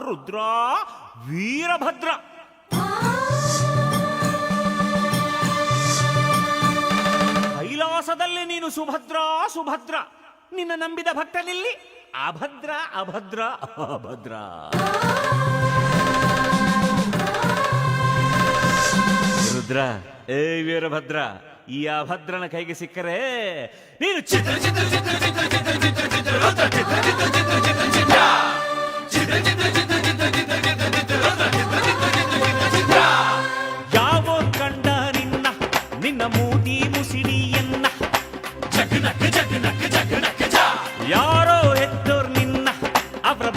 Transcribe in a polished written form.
ರುದ್ರ ವೀರಭದ್ರ. ಕೈಲಾಸದಲ್ಲಿ ನೀನು ಸುಭದ್ರ ಸುಭದ್ರ, ನಿನ್ನ ನಂಬಿದ ಭಕ್ತನಿಲ್ಲಿ ಅಭದ್ರ ಅಭದ್ರ ಅಭದ್ರ. ರುದ್ರ, ಏ ವೀರಭದ್ರ, ಈ ಅಭದ್ರನ ಕೈಗೆ ಸಿಕ್ಕರೆ ನೀನು ಚಿತ್ರ ಚಿತ್ರ ಚಿತ್ರ ಚಿತ್ರ ಚಿತ್ರ ಚಿತ್ರ ಚಿತ್ರ ರುದ್ರ ಚಿತ್ರ ಚಿತ್ರ ಚಿತ್ರ ಚಿತ್ರ ಚಿತ್ರ ಚಿತ್ರ ಚಿತ್ರ ಚಿತ್ರ ಚಿತ್ರ ಚಿತ್ರ ಚಿತ್ರ ಚಿತ್ರ ರುದ್ರ ಚಿತ್ರ ಚಿತ್ರ ಚಿತ್ರ ಚಿತ್ರ ಚಿತ್ರ. ಯಾವೋ ಕಂಡ ನಿನ್ನ ನಿನ್ನ ಮೂತಿ ಮುಸಿಡಿಯನ್ನ ಜಗನಕ ಜಗನಕ ಜಗನಕ ಜ. ಯಾರೋ ಹೆತ್ತೋರ್ ನಿನ್ನ ಅವರ